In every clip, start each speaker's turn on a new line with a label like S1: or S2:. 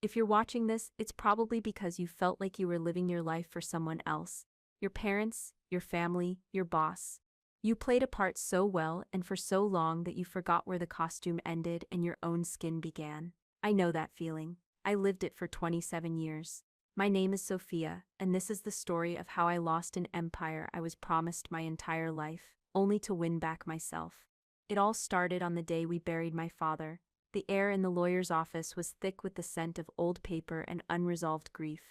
S1: If you're watching this, it's probably because you felt like you were living your life for someone else. Your parents, your family, your boss. You played a part so well and for so long that you forgot where the costume ended and your own skin began. I know that feeling. I lived it for 27 years. My name is Sophia, and this is the story of how I lost an empire I was promised my entire life, only to win back myself. It all started on the day we buried my father. The air in the lawyer's office was thick with the scent of old paper and unresolved grief.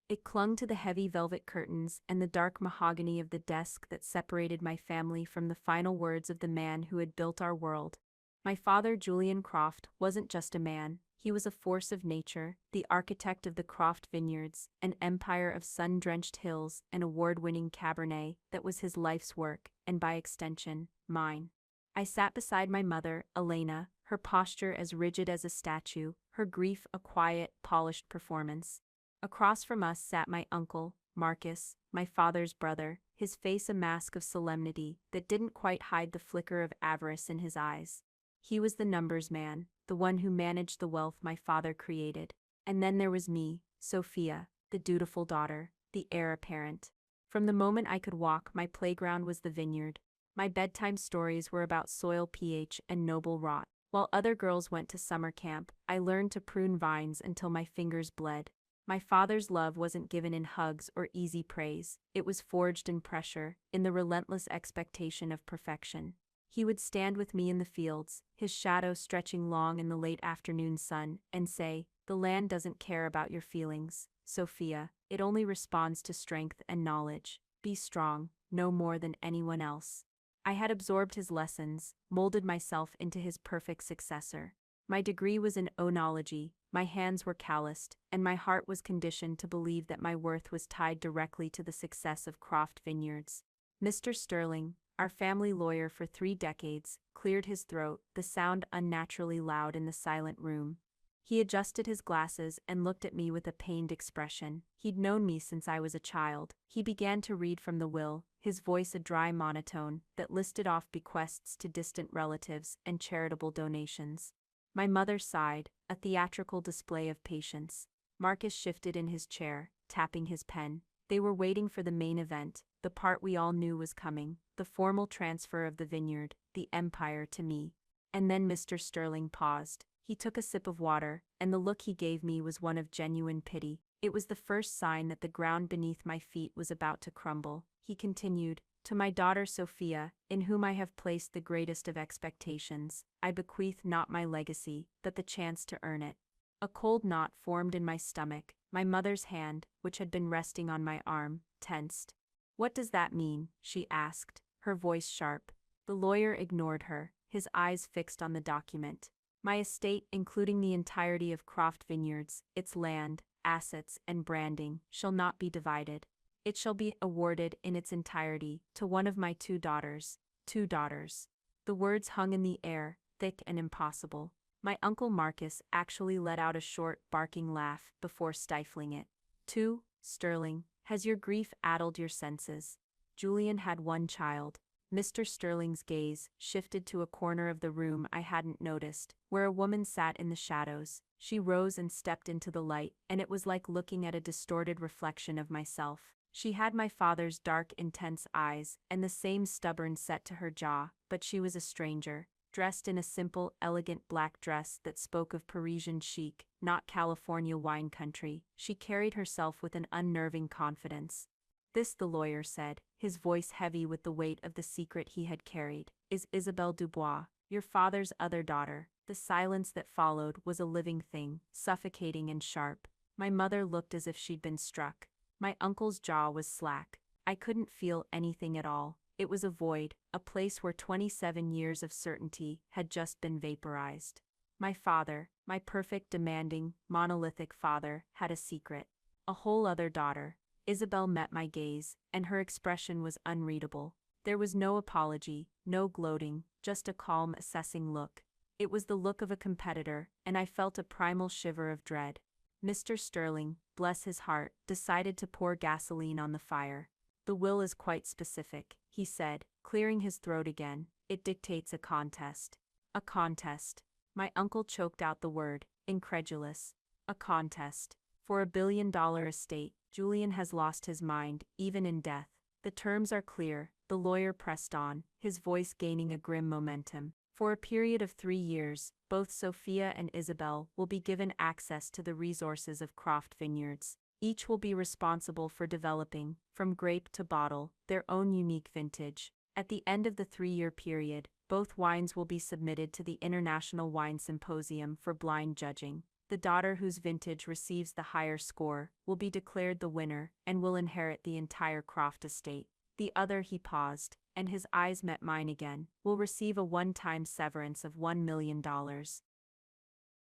S1: It clung to the heavy velvet curtains and the dark mahogany of the desk that separated my family from the final words of the man who had built our world. My father, Julian Croft, wasn't just a man. He was a force of nature, the architect of the Croft vineyards, an empire of sun-drenched hills, an award-winning Cabernet that was his life's work, and by extension, mine. I sat beside my mother, Elena, her posture as rigid as a statue, her grief a quiet, polished performance. Across from us sat my uncle, Marcus, my father's brother, his face a mask of solemnity that didn't quite hide the flicker of avarice in his eyes. He was the numbers man, the one who managed the wealth my father created. And then there was me, Sophia, the dutiful daughter, the heir apparent. From the moment I could walk, my playground was the vineyard. My bedtime stories were about soil pH and noble rot. While other girls went to summer camp, I learned to prune vines until my fingers bled. My father's love wasn't given in hugs or easy praise. It was forged in pressure, in the relentless expectation of perfection. He would stand with me in the fields, his shadow stretching long in the late afternoon sun, and say, "The land doesn't care about your feelings, Sophia. It only responds to strength and knowledge. Be strong, no more than anyone else." I had absorbed his lessons, molded myself into his perfect successor. My degree was in oenology, my hands were calloused, and my heart was conditioned to believe that my worth was tied directly to the success of Croft Vineyards. Mr. Sterling, our family lawyer for 3 decades, cleared his throat, the sound unnaturally loud in the silent room. He adjusted his glasses and looked at me with a pained expression. He'd known me since I was a child. He began to read from the will, his voice a dry monotone that listed off bequests to distant relatives and charitable donations. My mother sighed, a theatrical display of patience. Marcus shifted in his chair, tapping his pen. They were waiting for the main event, the part we all knew was coming, the formal transfer of the vineyard, the empire to me. And then Mr. Sterling paused. He took a sip of water, and the look he gave me was one of genuine pity. It was the first sign that the ground beneath my feet was about to crumble. He continued, "To my daughter Sophia, in whom I have placed the greatest of expectations, I bequeath not my legacy, but the chance to earn it." A cold knot formed in my stomach. My mother's hand, which had been resting on my arm, tensed. "What does that mean?" she asked, her voice sharp. The lawyer ignored her, his eyes fixed on the document. "My estate, including the entirety of Croft Vineyards, its land, assets, and branding, shall not be divided. It shall be awarded in its entirety to one of my 2 daughters. 2 daughters." The words hung in the air, thick and impossible. My uncle Marcus actually let out a short, barking laugh before stifling it. "2, Sterling, has your grief addled your senses? Julian had 1 child." Mr. Sterling's gaze shifted to a corner of the room I hadn't noticed, where a woman sat in the shadows. She rose and stepped into the light, and it was like looking at a distorted reflection of myself. She had my father's dark, intense eyes, and the same stubborn set to her jaw, but she was a stranger, dressed in a simple, elegant black dress that spoke of Parisian chic, not California wine country. She carried herself with an unnerving confidence. "This," the lawyer said, his voice heavy with the weight of the secret he had carried, "is Isabelle Dubois, your father's other daughter." The silence that followed was a living thing, suffocating and sharp. My mother looked as if she'd been struck. My uncle's jaw was slack. I couldn't feel anything at all. It was a void, a place where 27 years of certainty had just been vaporized. My father, my perfect, demanding, monolithic father, had a secret. A whole other daughter. Isabelle met my gaze, and her expression was unreadable. There was no apology, no gloating, just a calm, assessing look. It was the look of a competitor, and I felt a primal shiver of dread. Mr. Sterling, bless his heart, decided to pour gasoline on the fire. "The will is quite specific," he said, clearing his throat again. "It dictates a contest." "A contest." My uncle choked out the word, incredulous. "A A contest. For $1 billion estate, Julian has lost his mind, even in death. The terms are clear, the lawyer pressed on, his voice gaining a grim momentum. For a period of 3 years, both Sophia and Isabel will be given access to the resources of Croft Vineyards. Each will be responsible for developing, from grape to bottle, their own unique vintage. At the end of the 3-year period, both wines will be submitted to the International Wine Symposium for blind judging. The daughter whose vintage receives the higher score will be declared the winner and will inherit the entire Croft estate. The other, he paused, and his eyes met mine again, will receive a one-time severance of $1 million. $1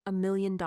S1: million,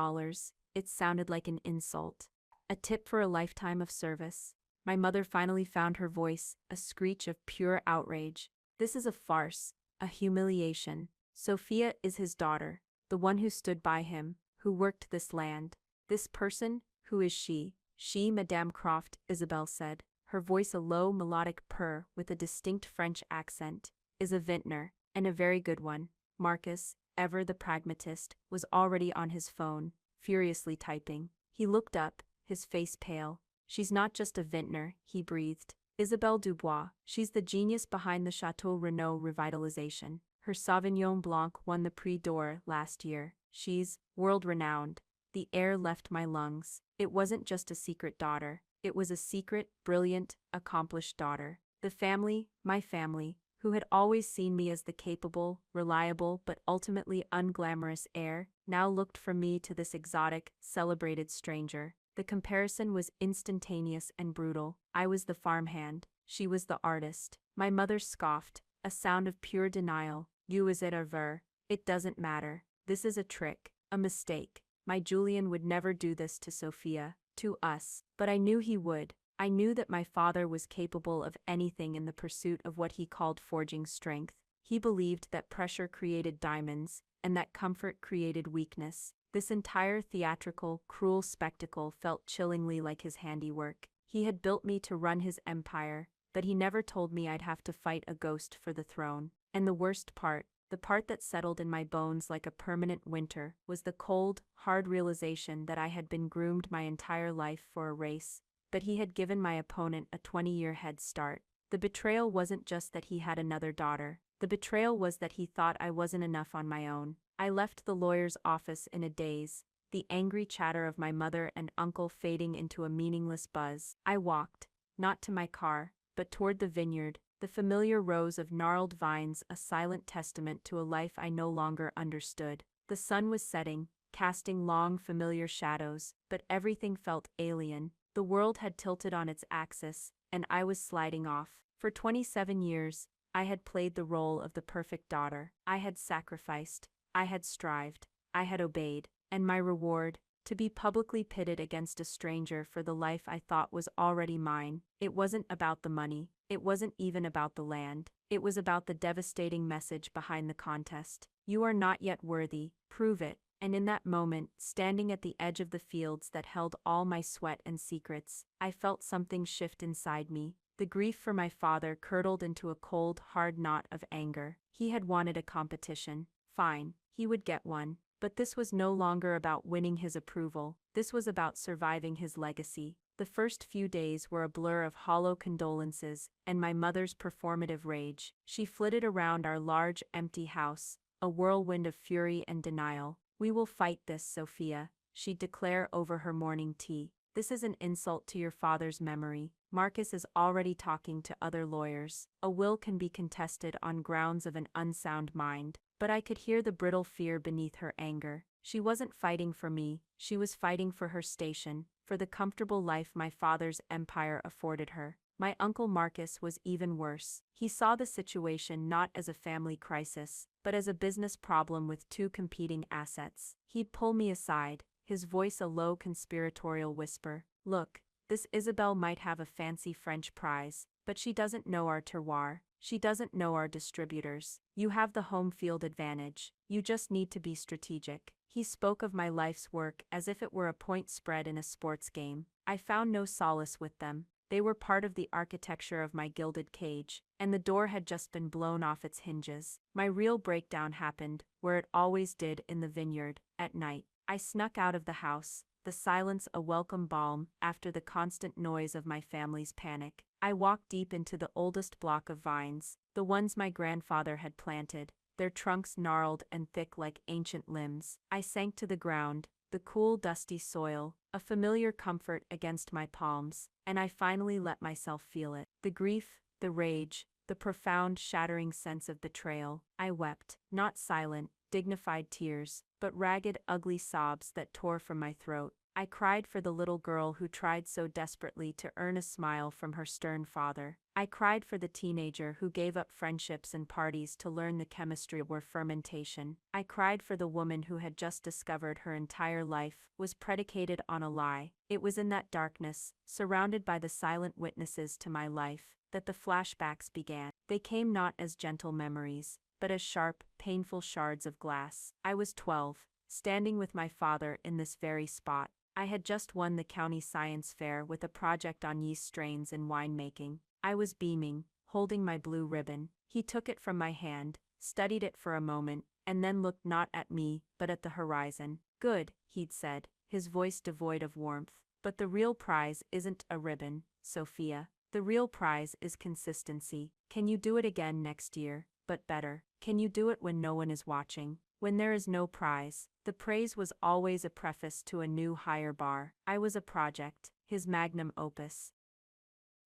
S1: it sounded like an insult. A tip for a lifetime of service. My mother finally found her voice, a screech of pure outrage. This is a farce, a humiliation. Sophia is his daughter, the one who stood by him, who worked this land. This person, who is she? She, Madame Croft, Isabel said, her voice a low melodic purr with a distinct French accent, is a vintner, and a very good one. Marcus, ever the pragmatist, was already on his phone, furiously typing. He looked up, his face pale. She's not just a vintner, he breathed. Isabelle Dubois, she's the genius behind the Chateau Renaud revitalization. Her Sauvignon Blanc won the Prix d'Or last year. She's world-renowned. The air left my lungs. It wasn't just a secret daughter. It was a secret, brilliant, accomplished daughter. The family, my family, who had always seen me as the capable, reliable but ultimately unglamorous heir, now looked from me to this exotic, celebrated stranger. The comparison was instantaneous and brutal. I was the farmhand. She was the artist. My mother scoffed, a sound of pure denial. You is it or ver. It doesn't matter. This is a trick, a mistake. My Julian would never do this to Sophia, to us. But I knew he would. I knew that my father was capable of anything in the pursuit of what he called forging strength. He believed that pressure created diamonds, and that comfort created weakness. This entire theatrical, cruel spectacle felt chillingly like his handiwork. He had built me to run his empire, but he never told me I'd have to fight a ghost for the throne. And the worst part, the part that settled in my bones like a permanent winter, was the cold, hard realization that I had been groomed my entire life for a race, but he had given my opponent a 20-year head start. The betrayal wasn't just that he had another daughter. The betrayal was that he thought I wasn't enough on my own. I left the lawyer's office in a daze, the angry chatter of my mother and uncle fading into a meaningless buzz. I walked, not to my car, but toward the vineyard, the familiar rows of gnarled vines a silent testament to a life I no longer understood. The sun was setting, casting long familiar shadows, but everything felt alien. The world had tilted on its axis, and I was sliding off. For 27 years, I had played the role of the perfect daughter. I had sacrificed. I had strived, I had obeyed, and my reward, to be publicly pitted against a stranger for the life I thought was already mine. It wasn't about the money, it wasn't even about the land, it was about the devastating message behind the contest. You are not yet worthy, prove it. And in that moment, standing at the edge of the fields that held all my sweat and secrets, I felt something shift inside me. The grief for my father curdled into a cold, hard knot of anger. He had wanted a competition. Fine, he would get one, but this was no longer about winning his approval. This was about surviving his legacy. The first few days were a blur of hollow condolences and my mother's performative rage. She flitted around our large, empty house, a whirlwind of fury and denial. We will fight this, Sophia, she'd declare over her morning tea. This is an insult to your father's memory. Marcus is already talking to other lawyers. A will can be contested on grounds of an unsound mind. But I could hear the brittle fear beneath her anger. She wasn't fighting for me, she was fighting for her station, for the comfortable life my father's empire afforded her. My uncle Marcus was even worse. He saw the situation not as a family crisis, but as a business problem with two competing assets. He'd pull me aside, his voice a low conspiratorial whisper. Look, this Isabel might have a fancy French prize, but she doesn't know our terroir. She doesn't know our distributors. You have the home field advantage. You just need to be strategic. He spoke of my life's work as if it were a point spread in a sports game. I found no solace with them. They were part of the architecture of my gilded cage, and the door had just been blown off its hinges. My real breakdown happened, where it always did in the vineyard, at night. I snuck out of the house, the silence a welcome balm after the constant noise of my family's panic. I walked deep into the oldest block of vines, the ones my grandfather had planted, their trunks gnarled and thick like ancient limbs. I sank to the ground, the cool, dusty soil, a familiar comfort against my palms, and I finally let myself feel it. The grief, the rage, the profound, shattering sense of betrayal. I wept, not silent, dignified tears, but ragged, ugly sobs that tore from my throat. I cried for the little girl who tried so desperately to earn a smile from her stern father. I cried for the teenager who gave up friendships and parties to learn the chemistry of fermentation. I cried for the woman who had just discovered her entire life was predicated on a lie. It was in that darkness, surrounded by the silent witnesses to my life, that the flashbacks began. They came not as gentle memories, but as sharp, painful shards of glass. I was 12, standing with my father in this very spot. I had just won the county science fair with a project on yeast strains in winemaking. I was beaming, holding my blue ribbon. He took it from my hand, studied it for a moment, and then looked not at me, but at the horizon. "Good," he'd said, his voice devoid of warmth. "But the real prize isn't a ribbon, Sophia. The real prize is consistency. Can you do it again next year, but better? Can you do it when no one is watching? When there is no prize?" The praise was always a preface to a new higher bar. I was a project, his magnum opus.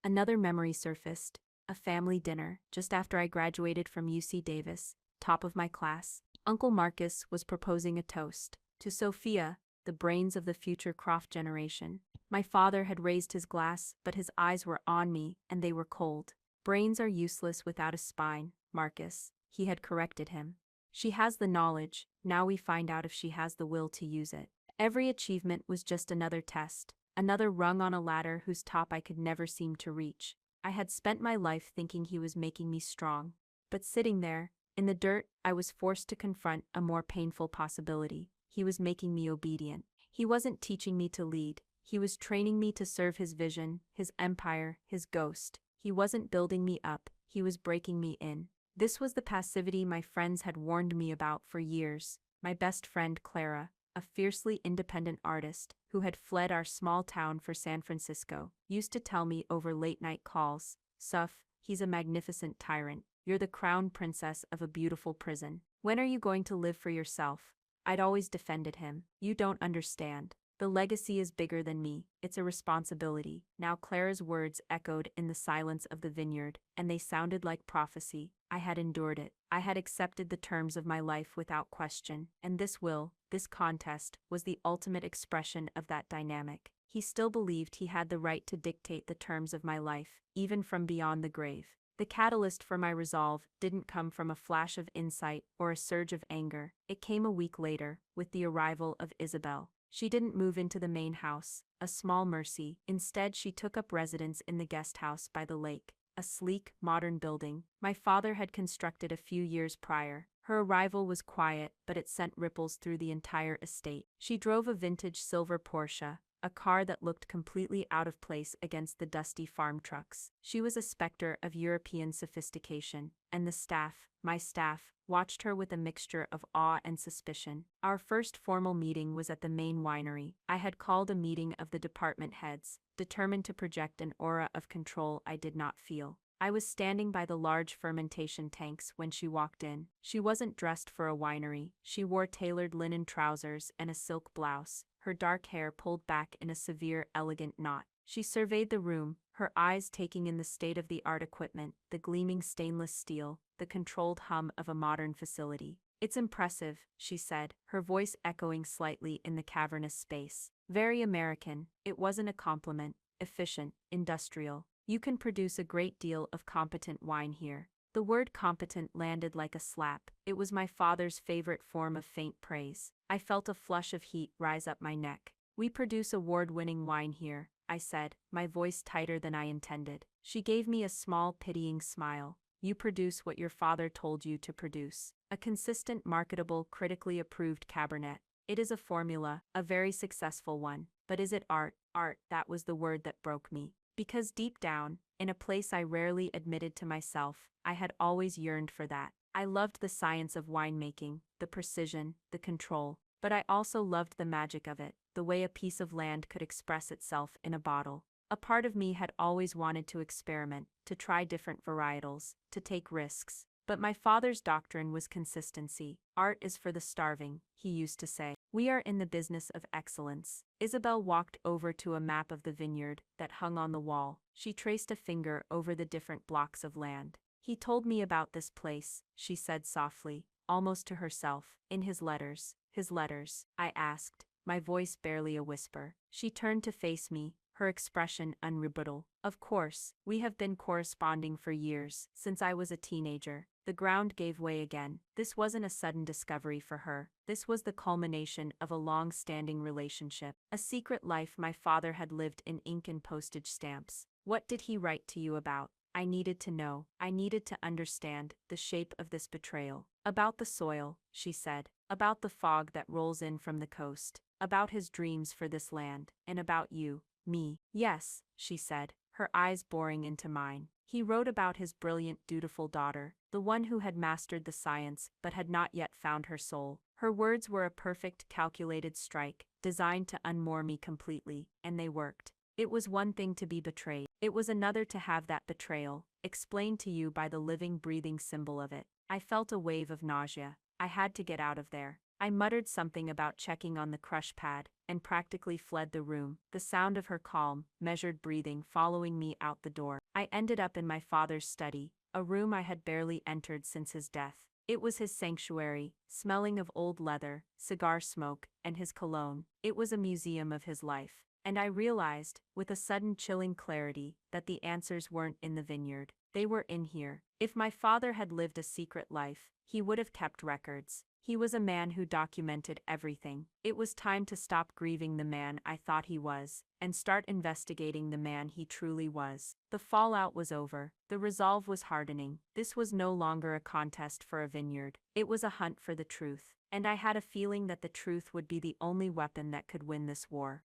S1: Another memory surfaced, a family dinner, just after I graduated from UC Davis, top of my class. Uncle Marcus was proposing a toast to Sophia, the brains of the future Croft generation. My father had raised his glass, but his eyes were on me, and they were cold. "Brains are useless without a spine, Marcus," he had corrected him. "She has the knowledge, now we find out if she has the will to use it." Every achievement was just another test, another rung on a ladder whose top I could never seem to reach. I had spent my life thinking he was making me strong. But sitting there, in the dirt, I was forced to confront a more painful possibility. He was making me obedient. He wasn't teaching me to lead. He was training me to serve his vision, his empire, his ghost. He wasn't building me up, he was breaking me in. This was the passivity my friends had warned me about for years. My best friend Clara, a fiercely independent artist who had fled our small town for San Francisco, used to tell me over late-night calls, "Soph, he's a magnificent tyrant. You're the crown princess of a beautiful prison. When are you going to live for yourself?" I'd always defended him. "You don't understand. The legacy is bigger than me. It's a responsibility." Now Clara's words echoed in the silence of the vineyard, and they sounded like prophecy. I had endured it. I had accepted the terms of my life without question, and this contest, was the ultimate expression of that dynamic. He still believed he had the right to dictate the terms of my life, even from beyond the grave. The catalyst for my resolve didn't come from a flash of insight or a surge of anger. It came a week later, with the arrival of Isabel. She didn't move into the main house, a small mercy. Instead, she took up residence in the guest house by the lake, a sleek, modern building my father had constructed a few years prior. Her arrival was quiet, but it sent ripples through the entire estate. She drove a vintage silver Porsche, a car that looked completely out of place against the dusty farm trucks. She was a specter of European sophistication, and the staff, my staff, watched her with a mixture of awe and suspicion. Our first formal meeting was at the main winery. I had called a meeting of the department heads, determined to project an aura of control I did not feel. I was standing by the large fermentation tanks when she walked in. She wasn't dressed for a winery. She wore tailored linen trousers and a silk blouse, her dark hair pulled back in a severe, elegant knot. She surveyed the room, her eyes taking in the state-of-the-art equipment, the gleaming stainless steel, the controlled hum of a modern facility. "It's impressive," she said, her voice echoing slightly in the cavernous space. "Very American." It wasn't a compliment. Efficient, industrial. "You can produce a great deal of competent wine here." The word competent landed like a slap. It was my father's favorite form of faint praise. I felt a flush of heat rise up my neck. "We produce award-winning wine here," I said, my voice tighter than I intended. She gave me a small, pitying smile. "You produce what your father told you to produce. A consistent, marketable, critically approved Cabernet. It is a formula, a very successful one. But is it art?" Art, that was the word that broke me. Because deep down, in a place I rarely admitted to myself, I had always yearned for that. I loved the science of winemaking, the precision, the control, but I also loved the magic of it, the way a piece of land could express itself in a bottle. A part of me had always wanted to experiment, to try different varietals, to take risks. But my father's doctrine was consistency. Art is for the starving, he used to say. We are in the business of excellence. Isabel walked over to a map of the vineyard that hung on the wall. She traced a finger over the different blocks of land. He told me about this place, she said softly, almost to herself, in his letters. His letters, I asked, my voice barely a whisper. She turned to face me, her expression unrebuttal. Of course, we have been corresponding for years, since I was a teenager. The ground gave way again. This wasn't a sudden discovery for her. This was the culmination of a long-standing relationship, a secret life my father had lived in ink and postage stamps. What did he write to you about? I needed to know. I needed to understand the shape of this betrayal. About the soil, she said. About the fog that rolls in from the coast. About his dreams for this land. And about you. Me. Yes, she said, her eyes boring into mine. He wrote about his brilliant, dutiful daughter, the one who had mastered the science but had not yet found her soul. Her words were a perfect, calculated strike, designed to unmoor me completely, and they worked. It was one thing to be betrayed. It was another to have that betrayal explained to you by the living, breathing symbol of it. I felt a wave of nausea. I had to get out of there. I muttered something about checking on the crush pad, and practically fled the room, the sound of her calm, measured breathing following me out the door. I ended up in my father's study, a room I had barely entered since his death. It was his sanctuary, smelling of old leather, cigar smoke, and his cologne. It was a museum of his life. And I realized, with a sudden chilling clarity, that the answers weren't in the vineyard. They were in here. If my father had lived a secret life, he would have kept records. He was a man who documented everything. It was time to stop grieving the man I thought he was, and start investigating the man he truly was. The fallout was over. The resolve was hardening. This was no longer a contest for a vineyard. It was a hunt for the truth. And I had a feeling that the truth would be the only weapon that could win this war.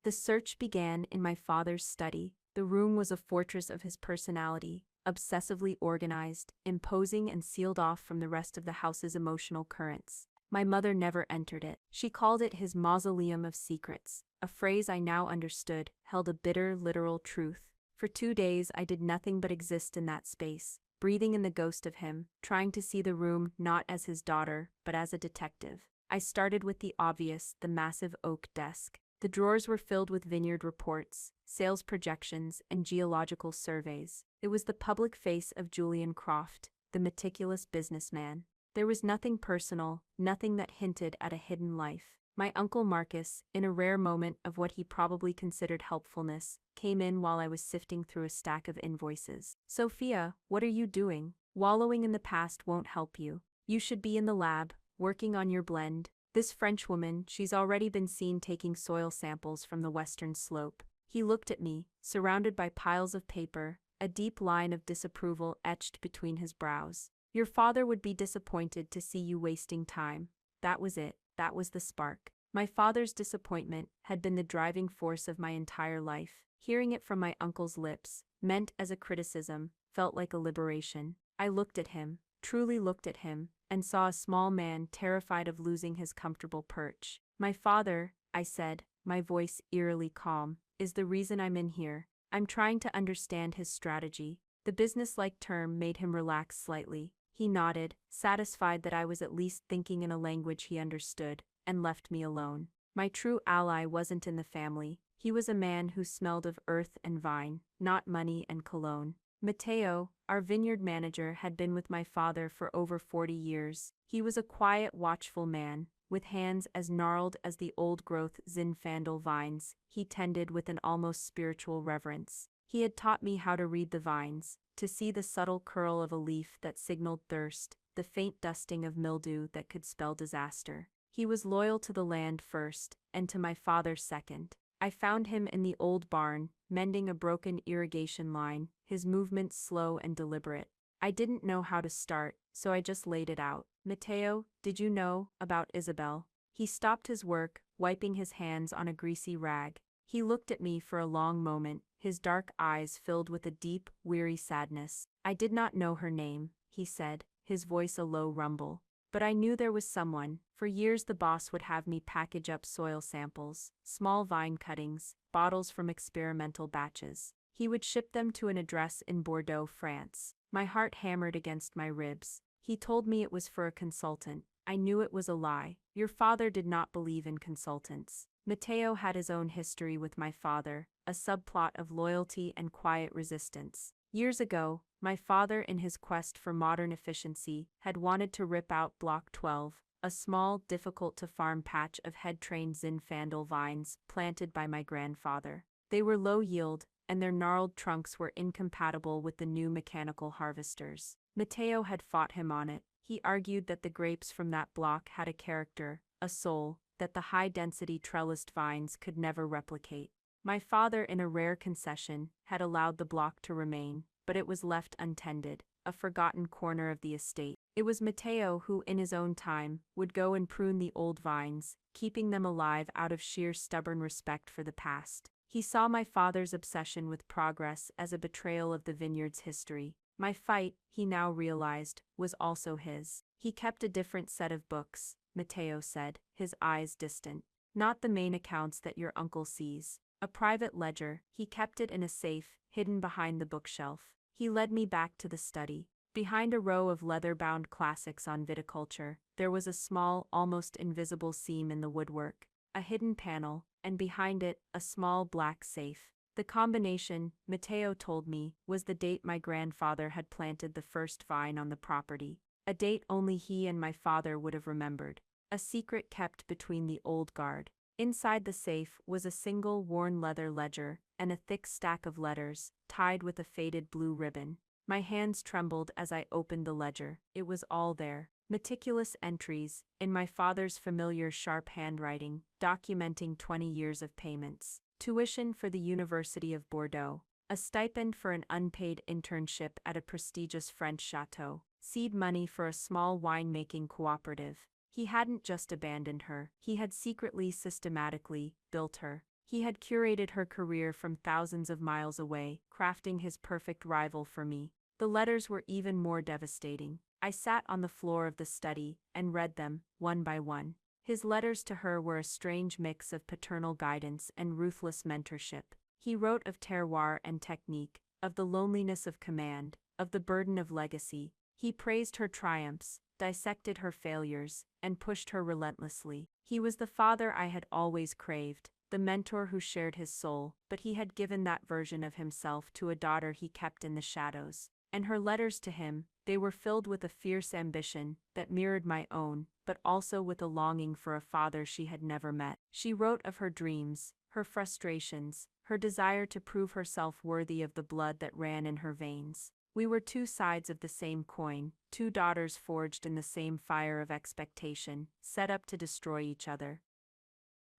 S1: The search began in my father's study. The room was a fortress of his personality, obsessively organized, imposing and sealed off from the rest of the house's emotional currents. My mother never entered it. She called it his mausoleum of secrets. A phrase I now understood held a bitter, literal truth. For 2 days I did nothing but exist in that space, breathing in the ghost of him, trying to see the room not as his daughter, but as a detective. I started with the obvious, the massive oak desk. The drawers were filled with vineyard reports, sales projections, and geological surveys. It was the public face of Julian Croft, the meticulous businessman. There was nothing personal, nothing that hinted at a hidden life. My uncle Marcus, in a rare moment of what he probably considered helpfulness, came in while I was sifting through a stack of invoices. "Sophia, what are you doing? Wallowing in the past won't help you. You should be in the lab, working on your blend. This Frenchwoman, she's already been seen taking soil samples from the western slope." He looked at me, surrounded by piles of paper, a deep line of disapproval etched between his brows. "Your father would be disappointed to see you wasting time." That was it. That was the spark. My father's disappointment had been the driving force of my entire life. Hearing it from my uncle's lips, meant as a criticism, felt like a liberation. I looked at him, truly looked at him, and saw a small man terrified of losing his comfortable perch. "My father," I said, my voice eerily calm, "is the reason I'm in here. I'm trying to understand his strategy." The businesslike term made him relax slightly. He nodded, satisfied that I was at least thinking in a language he understood, and left me alone. My true ally wasn't in the family. He was a man who smelled of earth and vine, not money and cologne. Matteo, our vineyard manager, had been with my father for over 40 years. He was a quiet, watchful man, with hands as gnarled as the old-growth Zinfandel vines he tended with an almost spiritual reverence. He had taught me how to read the vines, to see the subtle curl of a leaf that signaled thirst, the faint dusting of mildew that could spell disaster. He was loyal to the land first, and to my father second. I found him in the old barn, mending a broken irrigation line, his movements slow and deliberate. I didn't know how to start, so I just laid it out. "Matteo, did you know about Isabel?" He stopped his work, wiping his hands on a greasy rag. He looked at me for a long moment, his dark eyes filled with a deep, weary sadness. "I did not know her name," he said, his voice a low rumble. But I knew there was someone. For years the boss would have me package up soil samples, small vine cuttings, bottles from experimental batches. He would ship them to an address in Bordeaux, France. My heart hammered against my ribs. He told me it was for a consultant. I knew it was a lie. Your father did not believe in consultants. Matteo had his own history with my father, a subplot of loyalty and quiet resistance. Years ago, my father, in his quest for modern efficiency, had wanted to rip out Block 12, a small, difficult-to-farm patch of head-trained Zinfandel vines planted by my grandfather. They were low-yield, and their gnarled trunks were incompatible with the new mechanical harvesters. Matteo had fought him on it. He argued that the grapes from that block had a character, a soul, that the high-density trellised vines could never replicate. My father, in a rare concession, had allowed the block to remain, but it was left untended, a forgotten corner of the estate. It was Matteo who, in his own time, would go and prune the old vines, keeping them alive out of sheer stubborn respect for the past. He saw my father's obsession with progress as a betrayal of the vineyard's history. My fight, he now realized, was also his. He kept a different set of books, Matteo said, his eyes distant. Not the main accounts that your uncle sees. A private ledger. He kept it in a safe, hidden behind the bookshelf. He led me back to the study. Behind a row of leather-bound classics on viticulture, there was a small, almost invisible seam in the woodwork, a hidden panel, and behind it, a small black safe. The combination, Matteo told me, was the date my grandfather had planted the first vine on the property, a date only he and my father would have remembered, a secret kept between the old guard. Inside the safe was a single worn leather ledger and a thick stack of letters, tied with a faded blue ribbon. My hands trembled as I opened the ledger. It was all there. Meticulous entries, in my father's familiar sharp handwriting, documenting 20 years of payments. Tuition for the University of Bordeaux. A stipend for an unpaid internship at a prestigious French chateau. Seed money for a small winemaking cooperative. He hadn't just abandoned her. He had secretly, systematically, built her. He had curated her career from thousands of miles away, crafting his perfect rival for me. The letters were even more devastating. I sat on the floor of the study and read them, one by one. His letters to her were a strange mix of paternal guidance and ruthless mentorship. He wrote of terroir and technique, of the loneliness of command, of the burden of legacy. He praised her triumphs, dissected her failures, and pushed her relentlessly. He was the father I had always craved, the mentor who shared his soul, but he had given that version of himself to a daughter he kept in the shadows. And her letters to him, they were filled with a fierce ambition that mirrored my own, but also with a longing for a father she had never met. She wrote of her dreams, her frustrations, her desire to prove herself worthy of the blood that ran in her veins. We were two sides of the same coin, two daughters forged in the same fire of expectation, set up to destroy each other.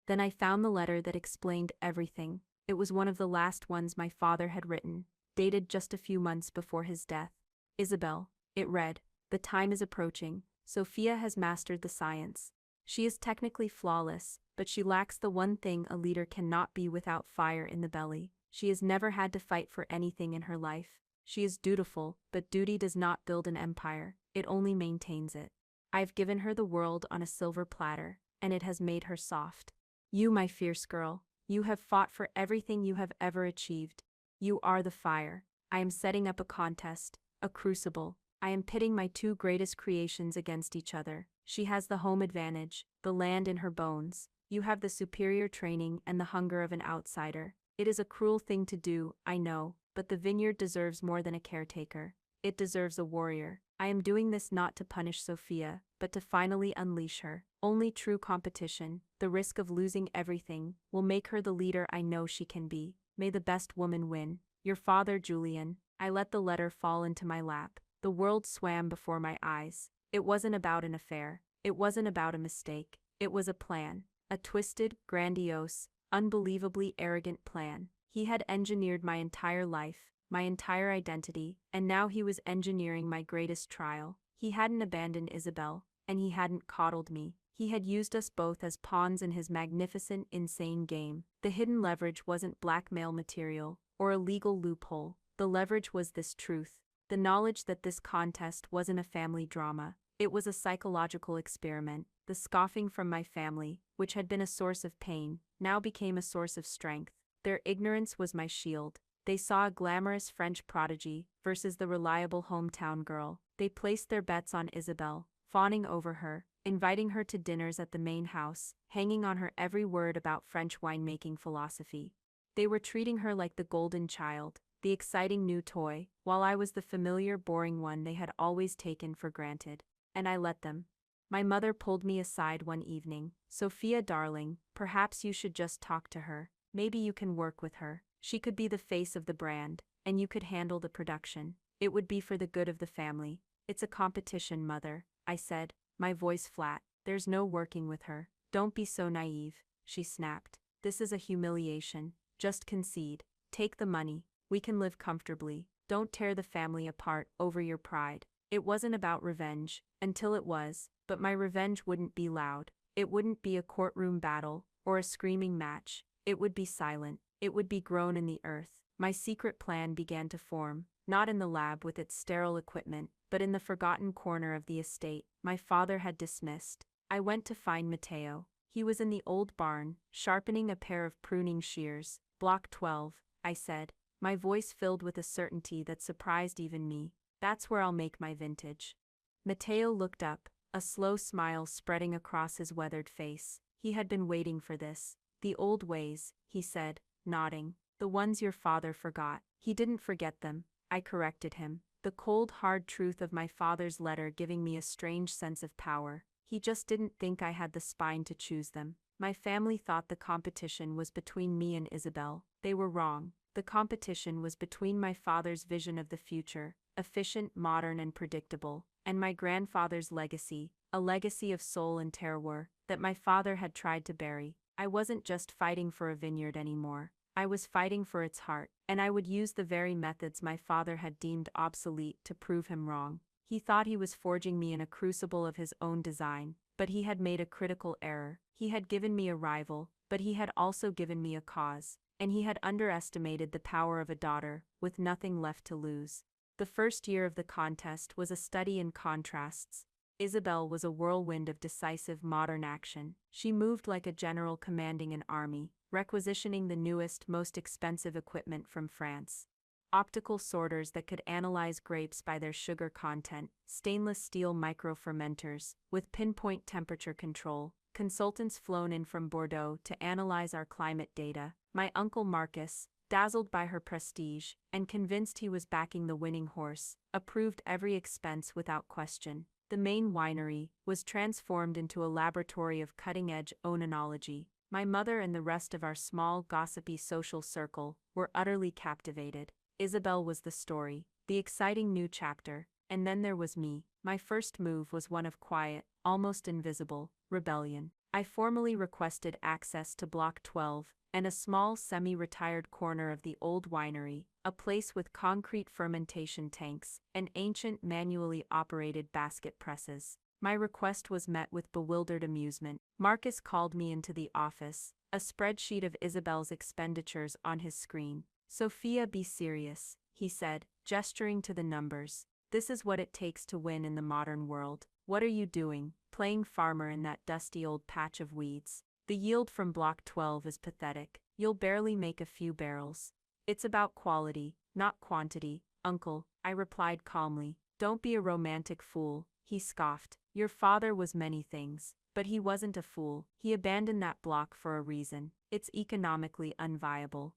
S1: Then I found the letter that explained everything. It was one of the last ones my father had written, dated just a few months before his death. Isabel, it read, the time is approaching. Sophia has mastered the science. She is technically flawless, but she lacks the one thing a leader cannot be without fire in the belly. She has never had to fight for anything in her life. She is dutiful, but duty does not build an empire, it only maintains it. I have given her the world on a silver platter, and it has made her soft. You, my fierce girl, you have fought for everything you have ever achieved. You are the fire. I am setting up a contest, a crucible. I am pitting my two greatest creations against each other. She has the home advantage, the land in her bones. You have the superior training and the hunger of an outsider. It is a cruel thing to do, I know, but the vineyard deserves more than a caretaker. It deserves a warrior. I am doing this not to punish Sophia, but to finally unleash her. Only true competition, the risk of losing everything, will make her the leader I know she can be. May the best woman win. Your father, Julian. I let the letter fall into my lap. The world swam before my eyes. It wasn't about an affair. It wasn't about a mistake. It was a plan. A twisted, grandiose, unbelievably arrogant plan. He had engineered my entire life, my entire identity, and now he was engineering my greatest trial. He hadn't abandoned Isabel, and he hadn't coddled me. He had used us both as pawns in his magnificent, insane game. The hidden leverage wasn't blackmail material, or a legal loophole. The leverage was this truth. The knowledge that this contest wasn't a family drama. It was a psychological experiment. The scoffing from my family, which had been a source of pain, now became a source of strength. Their ignorance was my shield. They saw a glamorous French prodigy versus the reliable hometown girl. They placed their bets on Isabel, fawning over her, inviting her to dinners at the main house, hanging on her every word about French winemaking philosophy. They were treating her like the golden child, the exciting new toy, while I was the familiar, boring one they had always taken for granted. And I let them. My mother pulled me aside one evening. "Sophia, darling, perhaps you should just talk to her. Maybe you can work with her. She could be the face of the brand, and you could handle the production. It would be for the good of the family." "It's a competition, Mother," I said, my voice flat. "There's no working with her." "Don't be so naive," she snapped. "This is a humiliation. Just concede. Take the money. We can live comfortably. Don't tear the family apart over your pride." It wasn't about revenge, until it was, but my revenge wouldn't be loud. It wouldn't be a courtroom battle, or a screaming match. It would be silent. It would be grown in the earth. My secret plan began to form, not in the lab with its sterile equipment, but in the forgotten corner of the estate my father had dismissed. I went to find Matteo. He was in the old barn, sharpening a pair of pruning shears. "Block 12, I said, my voice filled with a certainty that surprised even me. "That's where I'll make my vintage." Matteo looked up, a slow smile spreading across his weathered face. He had been waiting for this. "The old ways," he said, nodding. "The ones your father forgot." He didn't forget them, I corrected him, the cold, hard truth of my father's letter giving me a strange sense of power. He just didn't think I had the spine to choose them. My family thought the competition was between me and Isabel. They were wrong. The competition was between my father's vision of the future, efficient, modern, and predictable, and my grandfather's legacy, a legacy of soul and terroir, that my father had tried to bury. I wasn't just fighting for a vineyard anymore. I was fighting for its heart, and I would use the very methods my father had deemed obsolete to prove him wrong. He thought he was forging me in a crucible of his own design, but he had made a critical error. He had given me a rival, but he had also given me a cause, and he had underestimated the power of a daughter, with nothing left to lose. The first year of the contest was a study in contrasts. Isabel was a whirlwind of decisive modern action. She moved like a general commanding an army, requisitioning the newest, most expensive equipment from France. Optical sorters that could analyze grapes by their sugar content, stainless steel microfermenters, with pinpoint temperature control, consultants flown in from Bordeaux to analyze our climate data. My uncle Marcus, dazzled by her prestige, and convinced he was backing the winning horse, approved every expense without question. The main winery was transformed into a laboratory of cutting-edge oenology. My mother and the rest of our small, gossipy social circle were utterly captivated. Isabel was the story, the exciting new chapter, and then there was me. My first move was one of quiet, almost invisible, rebellion. I formally requested access to Block 12, and a small semi-retired corner of the old winery, a place with concrete fermentation tanks and ancient manually operated basket presses. My request was met with bewildered amusement. Marcus called me into the office, a spreadsheet of Isabel's expenditures on his screen. "Sophia, be serious," he said, gesturing to the numbers. "This is what it takes to win in the modern world. What are you doing, playing farmer in that dusty old patch of weeds? The yield from Block 12 is pathetic. You'll barely make a few barrels." "It's about quality, not quantity, Uncle," I replied calmly. "Don't be a romantic fool," he scoffed. "Your father was many things, but he wasn't a fool. He abandoned that block for a reason. It's economically unviable."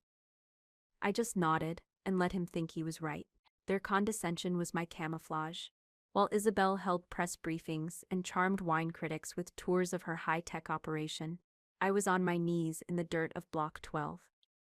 S1: I just nodded and let him think he was right. Their condescension was my camouflage. While Isabel held press briefings and charmed wine critics with tours of her high-tech operation, I was on my knees in the dirt of Block 12.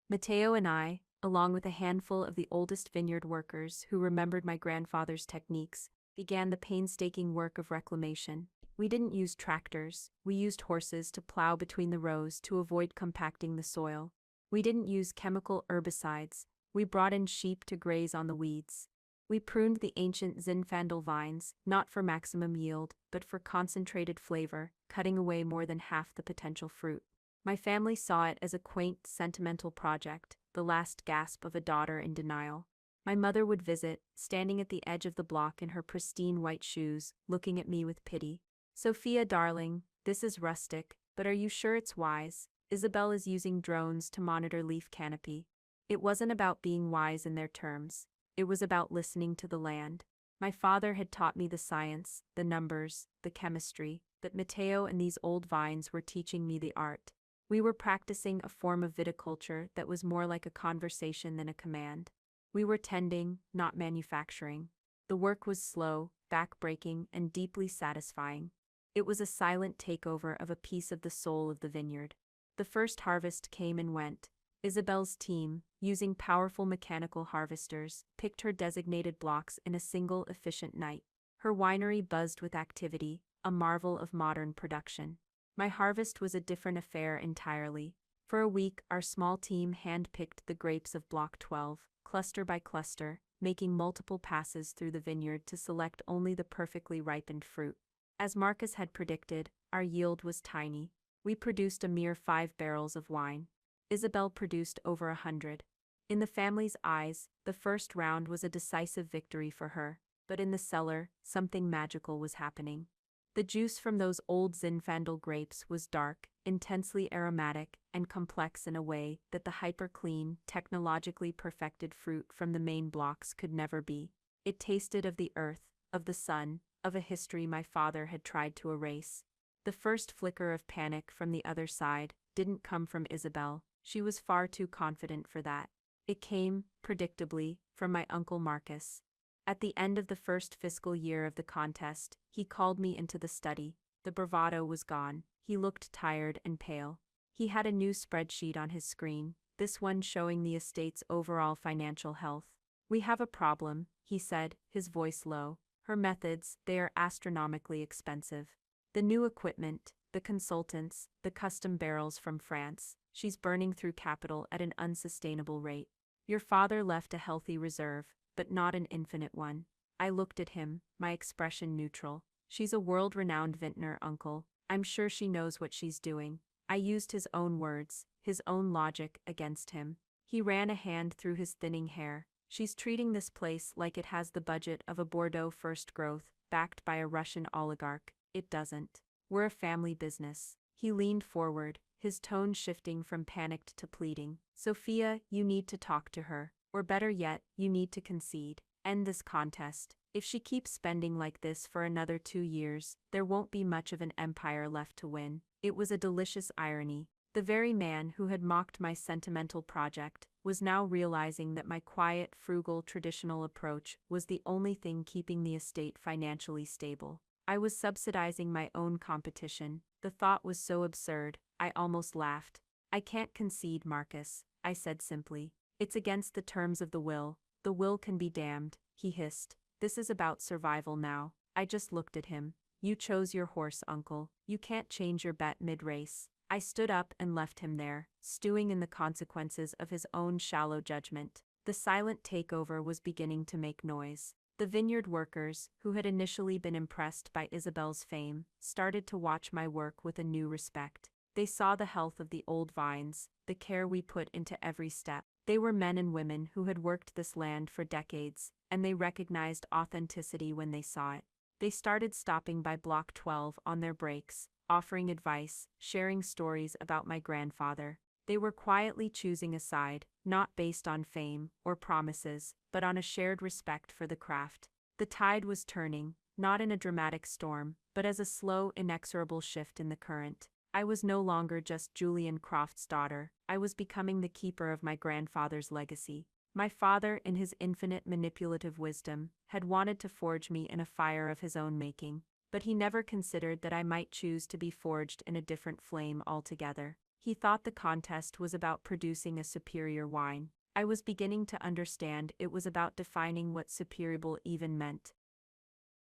S1: Matteo and I, along with a handful of the oldest vineyard workers who remembered my grandfather's techniques, began the painstaking work of reclamation. We didn't use tractors. We used horses to plow between the rows to avoid compacting the soil. We didn't use chemical herbicides. We brought in sheep to graze on the weeds. We pruned the ancient Zinfandel vines, not for maximum yield, but for concentrated flavor, cutting away more than half the potential fruit. My family saw it as a quaint, sentimental project, the last gasp of a daughter in denial. My mother would visit, standing at the edge of the block in her pristine white shoes, looking at me with pity. Sophia, darling, this is rustic, but are you sure it's wise? Isabel is using drones to monitor leaf canopy. It wasn't about being wise in their terms. It was about listening to the land. My father had taught me the science, the numbers, the chemistry, but Mateo and these old vines were teaching me the art. We were practicing a form of viticulture that was more like a conversation than a command. We were tending, not manufacturing. The work was slow, back-breaking, and deeply satisfying. It was a silent takeover of a piece of the soul of the vineyard. The first harvest came and went. Isabel's team, using powerful mechanical harvesters, picked her designated blocks in a single efficient night. Her winery buzzed with activity, a marvel of modern production. My harvest was a different affair entirely. For a week, our small team hand-picked the grapes of Block 12, cluster by cluster, making multiple passes through the vineyard to select only the perfectly ripened fruit. As Marcus had predicted, our yield was tiny. We produced a mere 5 barrels of wine. Isabel produced over 100. In the family's eyes, the first round was a decisive victory for her, but in the cellar, something magical was happening. The juice from those old Zinfandel grapes was dark, intensely aromatic, and complex in a way that the hyper-clean, technologically perfected fruit from the main blocks could never be. It tasted of the earth, of the sun, of a history my father had tried to erase. The first flicker of panic from the other side didn't come from Isabel. She was far too confident for that. It came, predictably, from my uncle Marcus. At the end of the first fiscal year of the contest, he called me into the study. The bravado was gone. He looked tired and pale. He had a new spreadsheet on his screen, this one showing the estate's overall financial health. "We have a problem," he said, his voice low. "Her methods, they are astronomically expensive. The new equipment, the consultants, the custom barrels from France, she's burning through capital at an unsustainable rate. Your father left a healthy reserve, but not an infinite one." I looked at him, my expression neutral. "She's a world-renowned vintner, uncle. I'm sure she knows what she's doing." I used his own words, his own logic, against him. He ran a hand through his thinning hair. "She's treating this place like it has the budget of a Bordeaux first growth, backed by a Russian oligarch. It doesn't. We're a family business." He leaned forward, his tone shifting from panicked to pleading. "Sophia, you need to talk to her. Or better yet, you need to concede. End this contest. If she keeps spending like this for another 2 years, there won't be much of an empire left to win." It was a delicious irony. The very man who had mocked my sentimental project was now realizing that my quiet, frugal, traditional approach was the only thing keeping the estate financially stable. I was subsidizing my own competition. The thought was so absurd, I almost laughed. "I can't concede, Marcus," I said simply. "It's against the terms of the will. The will can be damned," he hissed. "This is about survival now." I just looked at him. "You chose your horse, uncle. You can't change your bet mid-race." I stood up and left him there, stewing in the consequences of his own shallow judgment. The silent takeover was beginning to make noise. The vineyard workers, who had initially been impressed by Isabel's fame, started to watch my work with a new respect. They saw the health of the old vines, the care we put into every step. They were men and women who had worked this land for decades, and they recognized authenticity when they saw it. They started stopping by Block 12 on their breaks, offering advice, sharing stories about my grandfather. They were quietly choosing a side, not based on fame or promises, but on a shared respect for the craft. The tide was turning, not in a dramatic storm, but as a slow, inexorable shift in the current. I was no longer just Julian Croft's daughter. I was becoming the keeper of my grandfather's legacy. My father, in his infinite manipulative wisdom, had wanted to forge me in a fire of his own making, but he never considered that I might choose to be forged in a different flame altogether. He thought the contest was about producing a superior wine. I was beginning to understand it was about defining what superior even meant.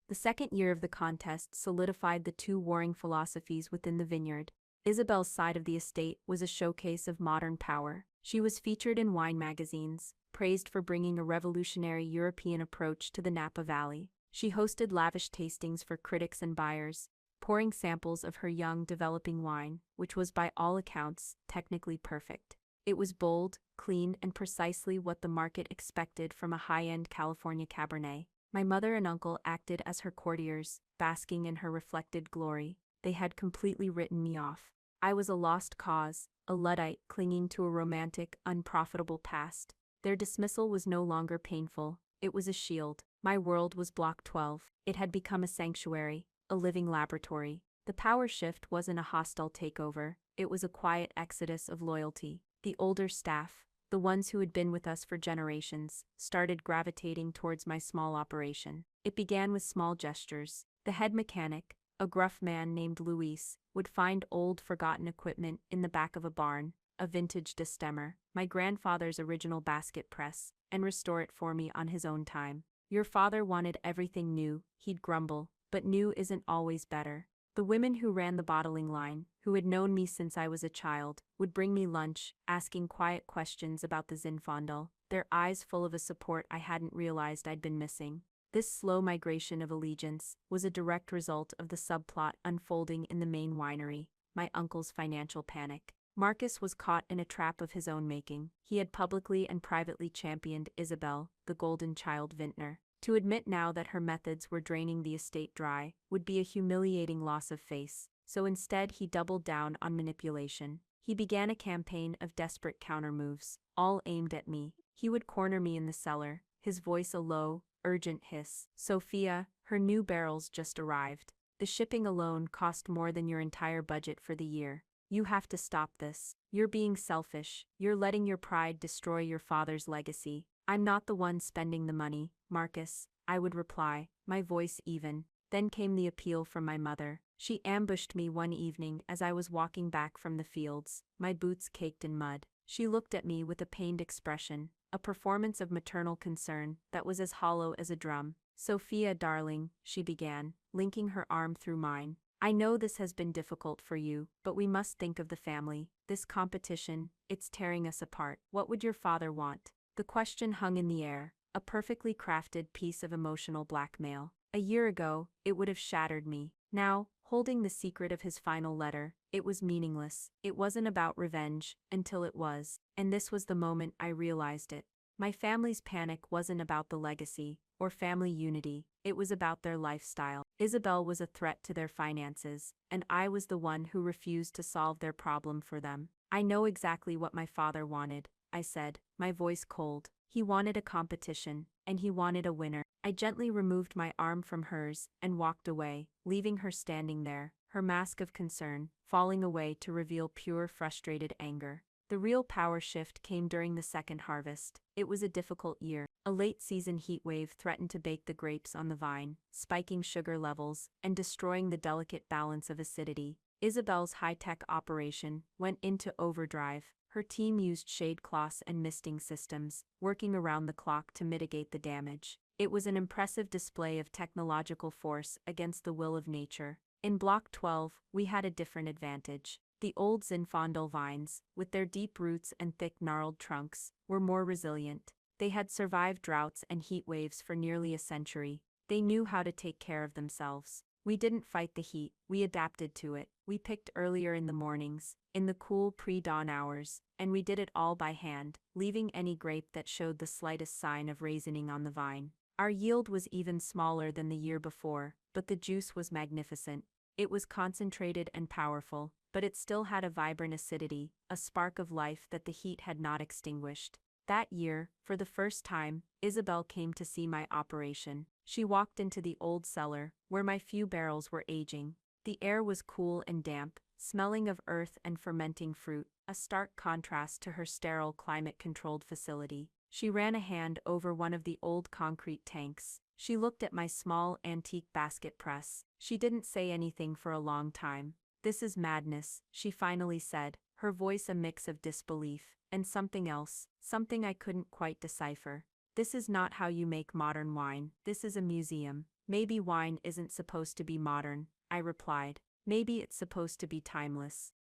S1: The second year of the contest solidified the two warring philosophies within the vineyard. Isabel's side of the estate was a showcase of modern power. She was featured in wine magazines, praised for bringing a revolutionary European approach to the Napa Valley. She hosted lavish tastings for critics and buyers, pouring samples of her young, developing wine, which was by all accounts technically perfect. It was bold, clean, and precisely what the market expected from a high-end California Cabernet. My mother and uncle acted as her courtiers, basking in her reflected glory. They had completely written me off. I was a lost cause, a Luddite clinging to a romantic, unprofitable past. Their dismissal was no longer painful, it was a shield. My world was Block 12. It had become a sanctuary, a living laboratory. The power shift wasn't a hostile takeover, it was a quiet exodus of loyalty. The older staff, the ones who had been with us for generations, started gravitating towards my small operation. It began with small gestures. The head mechanic, a gruff man named Luis, would find old forgotten equipment in the back of a barn, a vintage distemmer, my grandfather's original basket press, and restore it for me on his own time. Your father wanted everything new, he'd grumble, but new isn't always better. The women who ran the bottling line, who had known me since I was a child, would bring me lunch, asking quiet questions about the Zinfandel, their eyes full of a support I hadn't realized I'd been missing. This slow migration of allegiance was a direct result of the subplot unfolding in the main winery, my uncle's financial panic. Marcus was caught in a trap of his own making. He had publicly and privately championed Isabel, the golden child vintner. To admit now that her methods were draining the estate dry would be a humiliating loss of face, so instead he doubled down on manipulation. He began a campaign of desperate countermoves, all aimed at me. He would corner me in the cellar, his voice a low, urgent hiss. Sophia, her new barrels just arrived. The shipping alone cost more than your entire budget for the year. You have to stop this. You're being selfish. You're letting your pride destroy your father's legacy. I'm not the one spending the money, Marcus, I would reply, my voice even. Then came the appeal from my mother. She ambushed me one evening as I was walking back from the fields, my boots caked in mud. She looked at me with a pained expression, a performance of maternal concern that was as hollow as a drum. Sophia, darling, she began, linking her arm through mine. I know this has been difficult for you, but we must think of the family. This competition, it's tearing us apart. What would your father want? The question hung in the air, a perfectly crafted piece of emotional blackmail. A year ago, it would have shattered me. Now, holding the secret of his final letter, it was meaningless. It wasn't about revenge, until it was. And this was the moment I realized it. My family's panic wasn't about the legacy, or family unity, it was about their lifestyle. Isabel was a threat to their finances, and I was the one who refused to solve their problem for them. I know exactly what my father wanted, I said, my voice cold. He wanted a competition, and he wanted a winner. I gently removed my arm from hers and walked away, leaving her standing there, her mask of concern falling away to reveal pure frustrated anger. The real power shift came during the second harvest. It was a difficult year. A late-season heatwave threatened to bake the grapes on the vine, spiking sugar levels and destroying the delicate balance of acidity. Isabel's high-tech operation went into overdrive. Her team used shade cloths and misting systems, working around the clock to mitigate the damage. It was an impressive display of technological force against the will of nature. In Block 12, we had a different advantage. The old Zinfandel vines, with their deep roots and thick gnarled trunks, were more resilient. They had survived droughts and heat waves for nearly a century. They knew how to take care of themselves. We didn't fight the heat, we adapted to it. We picked earlier in the mornings, in the cool pre-dawn hours, and we did it all by hand, leaving any grape that showed the slightest sign of raisoning on the vine. Our yield was even smaller than the year before, but the juice was magnificent. It was concentrated and powerful, but it still had a vibrant acidity, a spark of life that the heat had not extinguished. That year, for the first time, Isabel came to see my operation. She walked into the old cellar, where my few barrels were aging. The air was cool and damp, smelling of earth and fermenting fruit, a stark contrast to her sterile climate-controlled facility. She ran a hand over one of the old concrete tanks. She looked at my small antique basket press. She didn't say anything for a long time. "This is madness," she finally said, her voice a mix of disbelief and something else, something I couldn't quite decipher. "This is not how you make modern wine. This is a museum." "Maybe wine isn't supposed to be modern," I replied. "Maybe it's supposed to be timeless."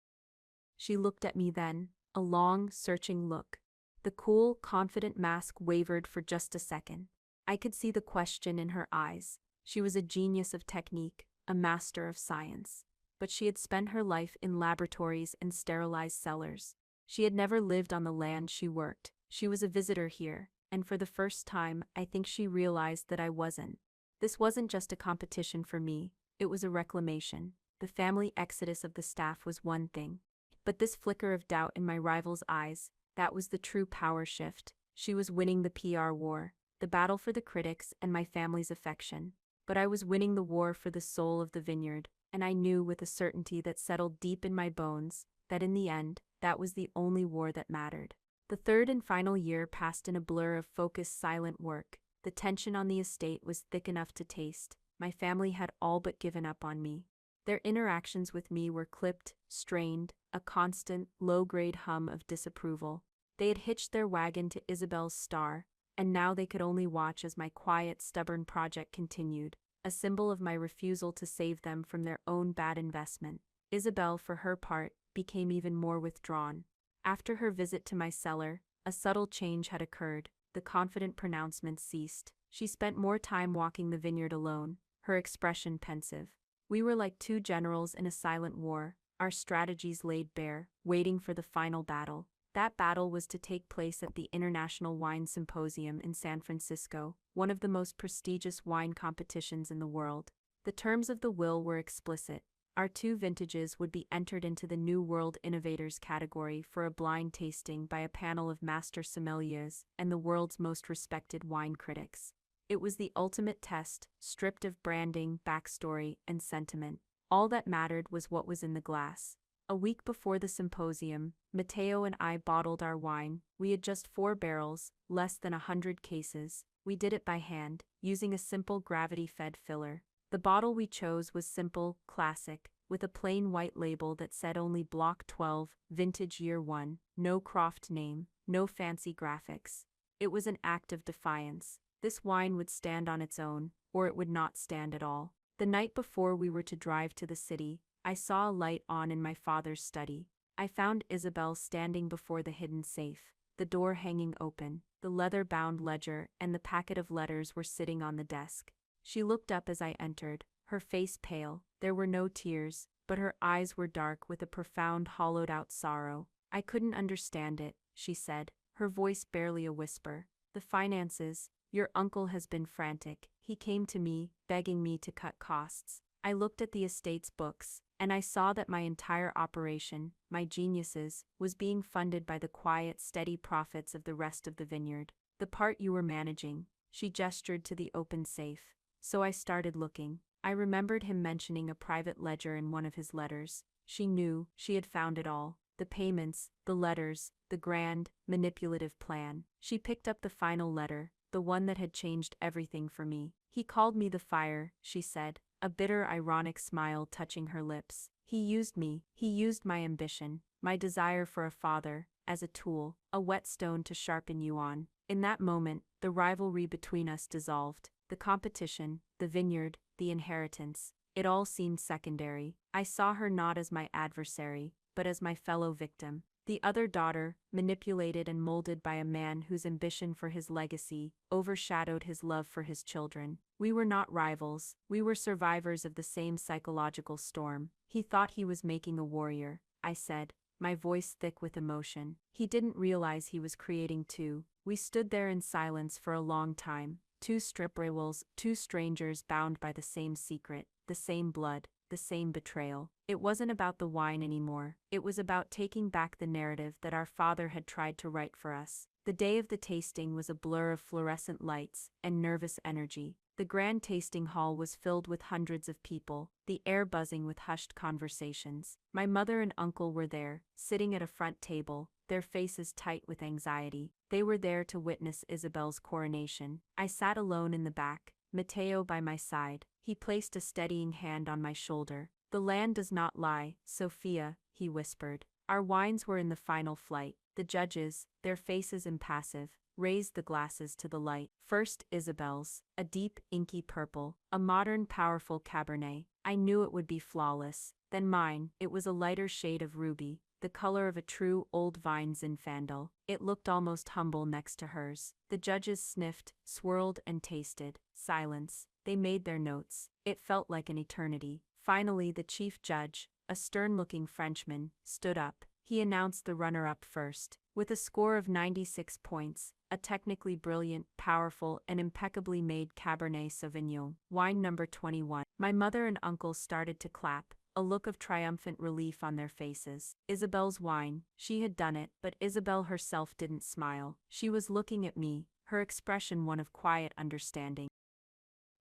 S1: She looked at me then, a long, searching look. The cool, confident mask wavered for just a second. I could see the question in her eyes. She was a genius of technique, a master of science. But she had spent her life in laboratories and sterilized cellars. She had never lived on the land she worked. She was a visitor here, and for the first time, I think she realized that I wasn't. This wasn't just a competition for me, it was a reclamation. The family exodus of the staff was one thing. But this flicker of doubt in my rival's eyes, that was the true power shift. She was winning the PR war, the battle for the critics and my family's affection. But I was winning the war for the soul of the vineyard, and I knew with a certainty that settled deep in my bones, that in the end, that was the only war that mattered. The third and final year passed in a blur of focused, silent work. The tension on the estate was thick enough to taste. My family had all but given up on me. Their interactions with me were clipped, strained, a constant, low-grade hum of disapproval. They had hitched their wagon to Isabel's star, and now they could only watch as my quiet, stubborn project continued, a symbol of my refusal to save them from their own bad investment. Isabel, for her part, became even more withdrawn. After her visit to my cellar, a subtle change had occurred. The confident pronouncements ceased. She spent more time walking the vineyard alone, her expression pensive. We were like two generals in a silent war, our strategies laid bare, waiting for the final battle. That battle was to take place at the International Wine Symposium in San Francisco, one of the most prestigious wine competitions in the world. The terms of the will were explicit. Our two vintages would be entered into the New World Innovators category for a blind tasting by a panel of master sommeliers and the world's most respected wine critics. It was the ultimate test, stripped of branding, backstory, and sentiment. All that mattered was what was in the glass. A week before the symposium, Matteo and I bottled our wine. We had just 4 barrels, less than 100 cases. We did it by hand, using a simple gravity-fed filler. The bottle we chose was simple, classic, with a plain white label that said only Block 12, Vintage Year 1, no Croft name, no fancy graphics. It was an act of defiance. This wine would stand on its own, or it would not stand at all. The night before we were to drive to the city, I saw a light on in my father's study. I found Isabel standing before the hidden safe, the door hanging open, the leather-bound ledger and the packet of letters were sitting on the desk. She looked up as I entered, her face pale. There were no tears, but her eyes were dark with a profound, hollowed-out sorrow. "I couldn't understand it," she said, her voice barely a whisper. "The finances. Your uncle has been frantic. He came to me, begging me to cut costs." I looked at the estate's books, and I saw that my entire operation, my geniuses, was being funded by the quiet, steady profits of the rest of the vineyard. "The part you were managing," she gestured to the open safe. So I started looking. I remembered him mentioning a private ledger in one of his letters. She knew, she had found it all. The payments, the letters, the grand, manipulative plan. She picked up the final letter, the one that had changed everything for me. "He called me the fire," she said, a bitter, ironic smile touching her lips. "He used me, he used my ambition, my desire for a father, as a tool, a whetstone to sharpen you on." In that moment, the rivalry between us dissolved. The competition, the vineyard, the inheritance, it all seemed secondary. I saw her not as my adversary, but as my fellow victim. The other daughter, manipulated and molded by a man whose ambition for his legacy overshadowed his love for his children. We were not rivals, we were survivors of the same psychological storm. "He thought he was making a warrior," I said, my voice thick with emotion. "He didn't realize he was creating two." We stood there in silence for a long time. Two strip rivals, two strangers bound by the same secret, the same blood, the same betrayal. It wasn't about the wine anymore. It was about taking back the narrative that our father had tried to write for us. The day of the tasting was a blur of fluorescent lights and nervous energy. The grand tasting hall was filled with hundreds of people, the air buzzing with hushed conversations. My mother and uncle were there, sitting at a front table, their faces tight with anxiety. They were there to witness Isabel's coronation. I sat alone in the back, Matteo by my side. He placed a steadying hand on my shoulder. "The land does not lie, Sophia," he whispered. Our wines were in the final flight. The judges, their faces impassive, raised the glasses to the light. First Isabel's, a deep, inky purple, a modern, powerful Cabernet. I knew it would be flawless. Then mine, it was a lighter shade of ruby, the color of a true old vine Zinfandel. It looked almost humble next to hers. The judges sniffed, swirled, and tasted. Silence. They made their notes. It felt like an eternity. Finally, the chief judge, a stern-looking Frenchman, stood up. he announced the runner-up first. With a score of 96 points, a technically brilliant, powerful, and impeccably made Cabernet Sauvignon, wine number 21. My mother and uncle started to clap, a look of triumphant relief on their faces. Isabel's wine, she had done it, but Isabel herself didn't smile. She was looking at me, her expression one of quiet understanding.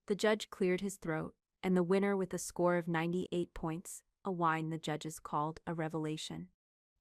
S1: The judge cleared his throat, and the winner with a score of 98 points, a wine the judges called a revelation.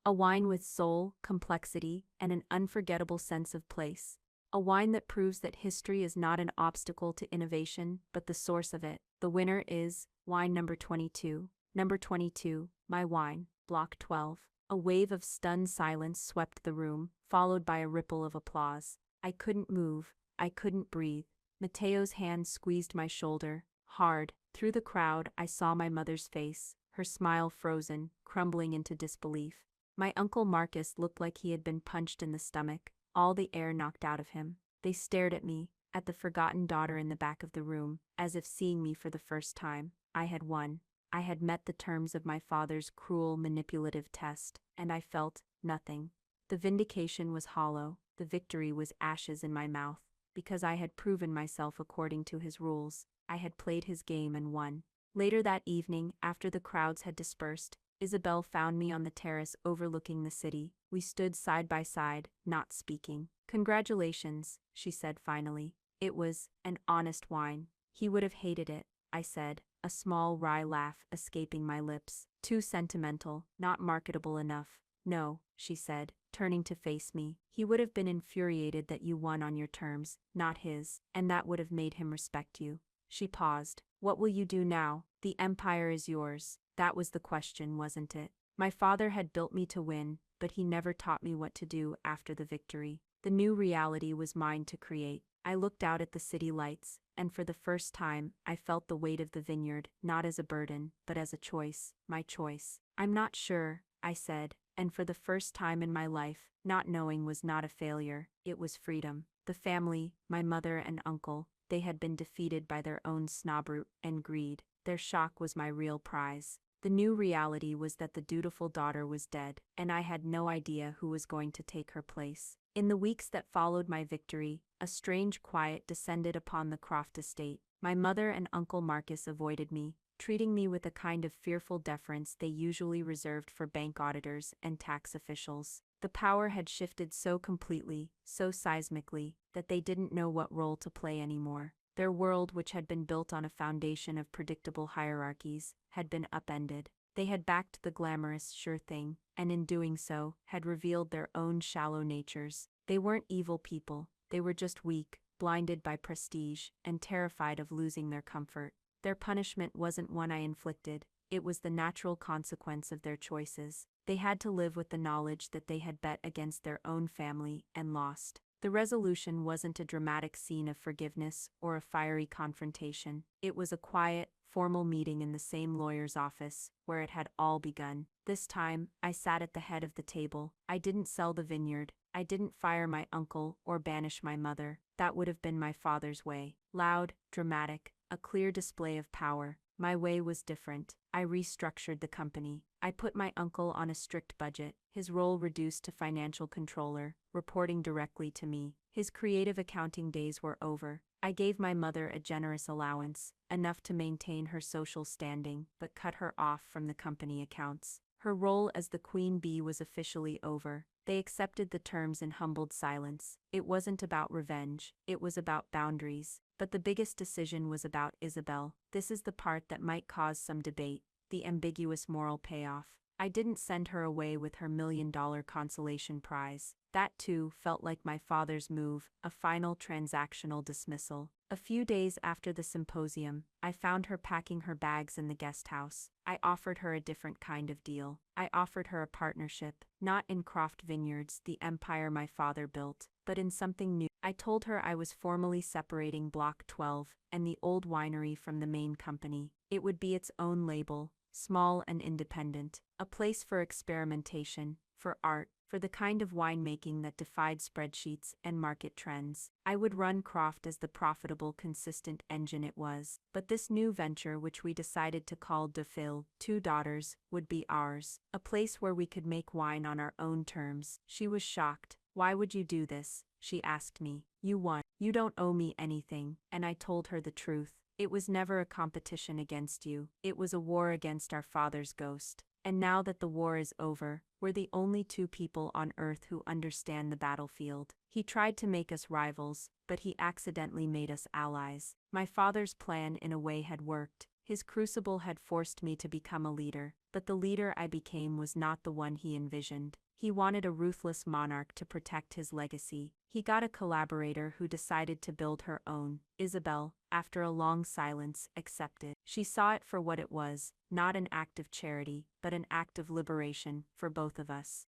S1: A wine with soul, complexity, and an unforgettable sense of place. A wine that proves that history is not an obstacle to innovation, but the source of it. The winner is wine number 22. Number 22, my wine, block 12. A wave of stunned silence swept the room, followed by a ripple of applause. I couldn't move. I couldn't breathe. Mateo's hand squeezed my shoulder, hard. Through the crowd, I saw my mother's face, her smile frozen, crumbling into disbelief. My uncle Marcus looked like he had been punched in the stomach, all the air knocked out of him. They stared at me, at the forgotten daughter in the back of the room, as if seeing me for the first time. I had won. I had met the terms of my father's cruel, manipulative test, and I felt nothing. The vindication was hollow, the victory was ashes in my mouth, because I had proven myself according to his rules. I had played his game and won. Later that evening, after the crowds had dispersed, Isabel found me on the terrace overlooking the city. We stood side by side, not speaking. "Congratulations," she said finally. "It was an honest wine." "He would have hated it," I said, a small wry laugh escaping my lips. "Too sentimental, not marketable enough." "No," she said, turning to face me. "He would have been infuriated that you won on your terms, not his, and that would have made him respect you." She paused. "What will you do now? The empire is yours." That was the question, wasn't it? My father had built me to win, but he never taught me what to do after the victory. The new reality was mine to create. I looked out at the city lights, and for the first time, I felt the weight of the vineyard, not as a burden, but as a choice, my choice. "I'm not sure," I said, and for the first time in my life, not knowing was not a failure, it was freedom. The family, my mother and uncle, they had been defeated by their own snobbery and greed. Their shock was my real prize. The new reality was that the dutiful daughter was dead, and I had no idea who was going to take her place. In the weeks that followed my victory, a strange quiet descended upon the Croft estate. My mother and Uncle Marcus avoided me, treating me with a kind of fearful deference they usually reserved for bank auditors and tax officials. The power had shifted so completely, so seismically, that they didn't know what role to play anymore. Their world, which had been built on a foundation of predictable hierarchies, had been upended. They had backed the glamorous sure thing, and in doing so, had revealed their own shallow natures. They weren't evil people, they were just weak, blinded by prestige, and terrified of losing their comfort. Their punishment wasn't one I inflicted, it was the natural consequence of their choices. They had to live with the knowledge that they had bet against their own family and lost. The resolution wasn't a dramatic scene of forgiveness or a fiery confrontation. It was a quiet, formal meeting in the same lawyer's office, where it had all begun. This time, I sat at the head of the table. I didn't sell the vineyard. I didn't fire my uncle or banish my mother. That would have been my father's way. Loud, dramatic, a clear display of power. My way was different. I restructured the company. I put my uncle on a strict budget, his role reduced to financial controller, reporting directly to me. His creative accounting days were over. I gave my mother a generous allowance, enough to maintain her social standing, but cut her off from the company accounts. Her role as the queen bee was officially over. They accepted the terms in humbled silence. It wasn't about revenge, it was about boundaries. But the biggest decision was about Isabel. This is the part that might cause some debate, the ambiguous moral payoff. I didn't send her away with her $1 million consolation prize. That too felt like my father's move, a final transactional dismissal. A few days after the symposium, I found her packing her bags in the guest house. I offered her a different kind of deal. I offered her a partnership, not in Croft Vineyards, the empire my father built, but in something new. I told her I was formally separating Block 12 and the old winery from the main company. It would be its own label, small and independent, a place for experimentation, for art, for the kind of winemaking that defied spreadsheets and market trends. I would run Croft as the profitable, consistent engine it was. But this new venture, which we decided to call De Phil, Two Daughters, would be ours. A place where we could make wine on our own terms. She was shocked. "Why would you do this?" she asked me. "You won. You don't owe me anything." And I told her the truth. It was never a competition against you. It was a war against our father's ghost. And now that the war is over, we're the only two people on Earth who understand the battlefield. He tried to make us rivals, but he accidentally made us allies. My father's plan in a way had worked. His crucible had forced me to become a leader, but the leader I became was not the one he envisioned. He wanted a ruthless monarch to protect his legacy. He got a collaborator who decided to build her own. Isabel, after a long silence, accepted. She saw it for what it was, not an act of charity, but an act of liberation for both of us.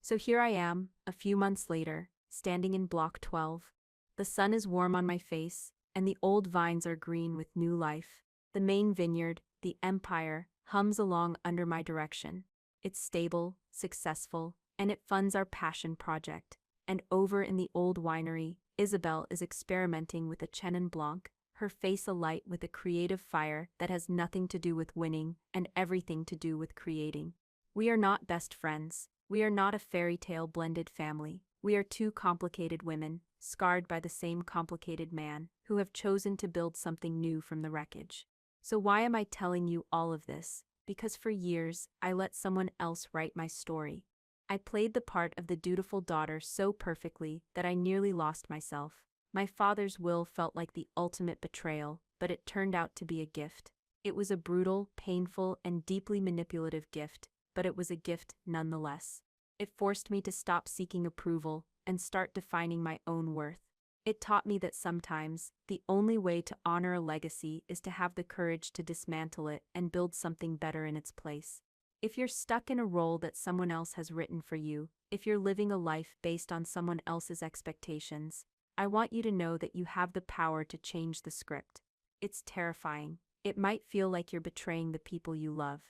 S1: So here I am, a few months later, standing in Block 12. The sun is warm on my face, and the old vines are green with new life. The main vineyard, the Empire, hums along under my direction. It's stable, successful, and it funds our passion project. And over in the old winery, Isabel is experimenting with a Chenin Blanc, her face alight with a creative fire that has nothing to do with winning and everything to do with creating. We are not best friends. We are not a fairy tale blended family. We are two complicated women, scarred by the same complicated man, who have chosen to build something new from the wreckage. So why am I telling you all of this? Because for years, I let someone else write my story. I played the part of the dutiful daughter so perfectly that I nearly lost myself. My father's will felt like the ultimate betrayal, but it turned out to be a gift. It was a brutal, painful, and deeply manipulative gift, but it was a gift nonetheless. It forced me to stop seeking approval and start defining my own worth. It taught me that sometimes, the only way to honor a legacy is to have the courage to dismantle it and build something better in its place. If you're stuck in a role that someone else has written for you, if you're living a life based on someone else's expectations, I want you to know that you have the power to change the script. It's terrifying. It might feel like you're betraying the people you love.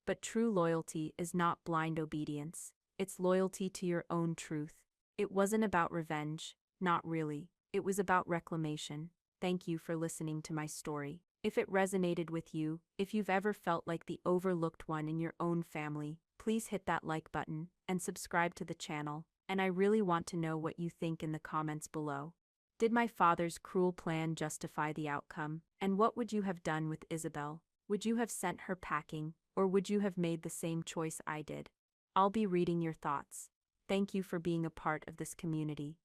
S1: But true loyalty is not blind obedience. It's loyalty to your own truth. It wasn't about revenge, not really. It was about reclamation. Thank you for listening to my story. If it resonated with you, if you've ever felt like the overlooked one in your own family, please hit that like button and subscribe to the channel. And I really want to know what you think in the comments below. Did my father's cruel plan justify the outcome? And what would you have done with Isabel? Would you have sent her packing, or would you have made the same choice I did? I'll be reading your thoughts. Thank you for being a part of this community.